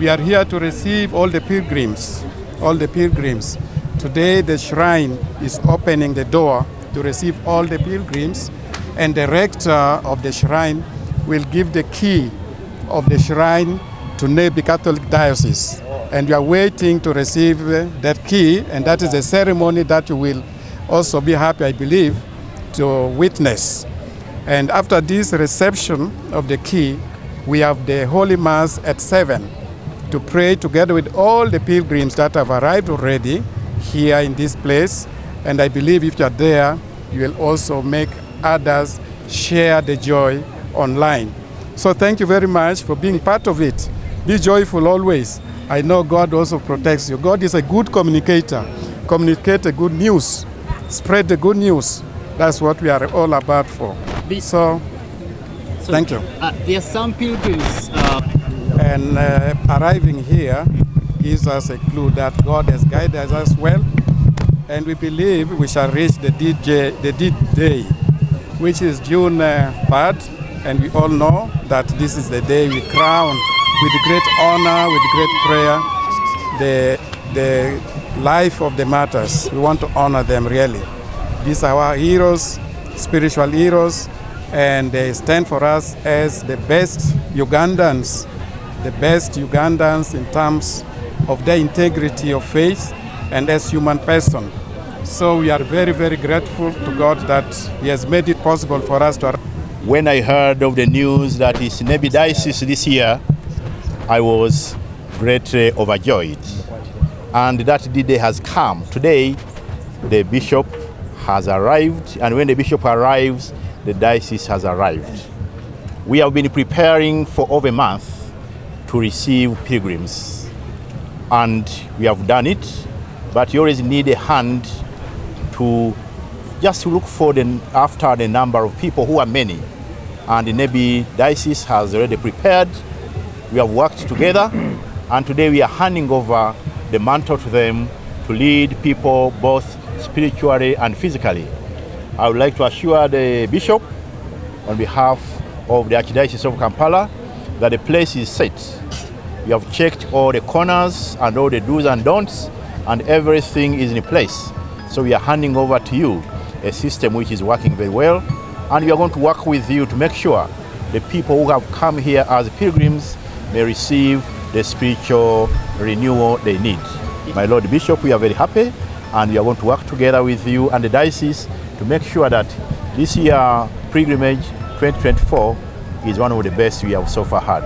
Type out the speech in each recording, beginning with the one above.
We are here to receive all the pilgrims, Today the shrine is opening the door to receive all the pilgrims, and the rector of the shrine will give the key of the shrine to Nebi Catholic Diocese. And we are waiting to receive that key, and that is a ceremony that you will also be happy, I believe, to witness. And after this reception of the key, we have the Holy Mass at 7 to pray together with all the pilgrims that have arrived already here in this place. And I believe if you are there, you will also make others share the joy online. So thank you very much for being part of it. Be joyful always. I know God also protects you. God is a good communicator. Communicate the good news. Spread the good news. That's what we are all about for. So thank you. There are some pilgrims. And arriving here gives us a clue that God has guided us well. And we believe we shall reach the D-Day, which is June 3rd. And we all know that this is the day we crown with great honor, with great prayer, the life of the martyrs. We want to honor them really. These are our heroes, spiritual heroes, and they stand for us as the best Ugandans in terms of their integrity of faith and as human person. So we are very, very grateful to God that He has made it possible for us to. When I heard of the news that it's Nebi Diocese this year, I was greatly overjoyed. And that day has come. Today, the bishop has arrived, and when the bishop arrives, the diocese has arrived. We have been preparing for over a month to receive pilgrims, and we have done it, but you always need a hand to just look for after the number of people who are many. And the Nebi Diocese has already prepared. We have worked together, and today we are handing over the mantle to them to lead people both spiritually and physically. I would like to assure the bishop on behalf of the Archdiocese of Kampala that the place is set. We have checked all the corners and all the do's and don'ts, and everything is in place. So we are handing over to you a system which is working very well, and we are going to work with you to make sure the people who have come here as pilgrims may receive the spiritual renewal they need. My Lord Bishop, we are very happy, and we are going to work together with you and the diocese to make sure that this year pilgrimage 2024 is one of the best we have so far had.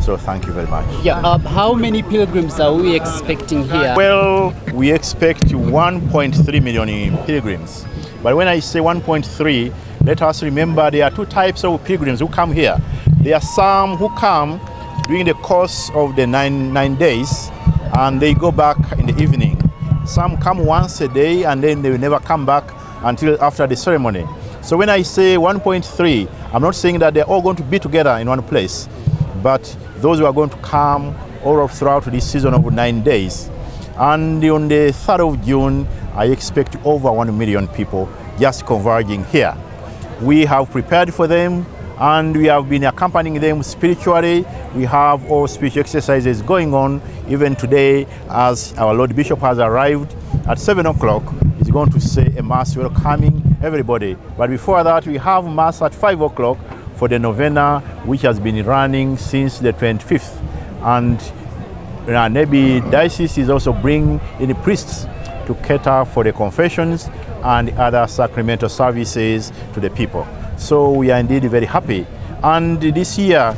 So thank you very much. Yeah, how many pilgrims are we expecting here? Well, we expect 1.3 million pilgrims. But when I say 1.3, let us remember there are two types of pilgrims who come here. There are some who come during the course of the nine days, and they go back in the evening. Some come once a day, and then they will never come back until after the ceremony. So when I say 1.3, I'm not saying that they're all going to be together in one place, but those who are going to come all throughout this season of 9 days. And on the 3rd of June, I expect over 1 million people just converging here. We have prepared for them, and we have been accompanying them spiritually. We have all spiritual exercises going on. Even today, as our Lord Bishop has arrived at 7 o'clock, he's going to say a mass welcoming everybody. But before that, we have mass at 5 o'clock for the novena, which has been running since the 25th. And Nebi Diocese is also bringing in the priests to cater for the confessions and other sacramental services to the people. So we are indeed very happy. And this year,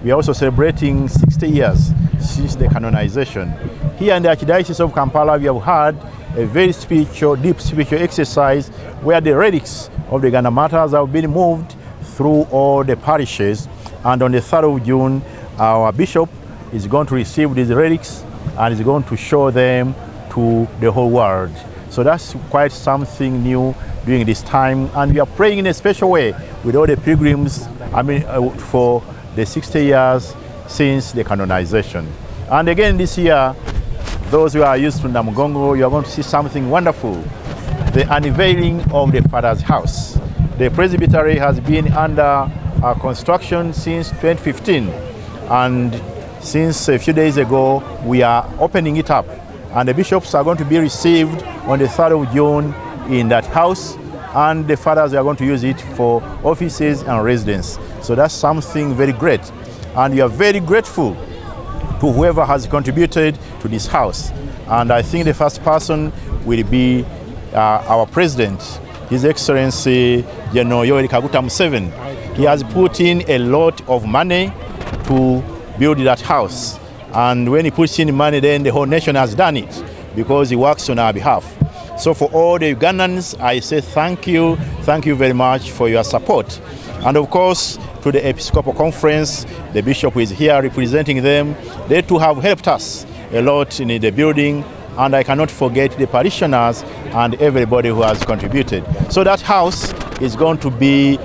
we are also celebrating 60 years since the canonization. Here in the Archdiocese of Kampala, we have had a very spiritual, deep spiritual exercise where the relics of the Uganda martyrs have been moved through all the parishes. And on the 3rd of June, our bishop is going to receive these relics and is going to show them to the whole world. So that's quite something new during this time. And we are praying in a special way with all the pilgrims, for the 60 years since the canonization. And again this year, those who are used to Namugongo, you are going to see something wonderful. The unveiling of the Father's house. The presbytery has been under construction since 2015, and since a few days ago, we are opening it up. And the bishops are going to be received on the 3rd of June in that house. And the fathers are going to use it for offices and residence. So that's something very great. And we are very grateful to whoever has contributed to this house. And I think the first person will be our president, His Excellency General Yoweri Kaguta Museveni. He has put in a lot of money to build that house. And when he puts in money, then the whole nation has done it because he works on our behalf. So for all the Ugandans, I say thank you very much for your support. And of course, to the Episcopal Conference, the Bishop is here representing them. They too have helped us a lot in the building, and I cannot forget the parishioners and everybody who has contributed. So that house is going to be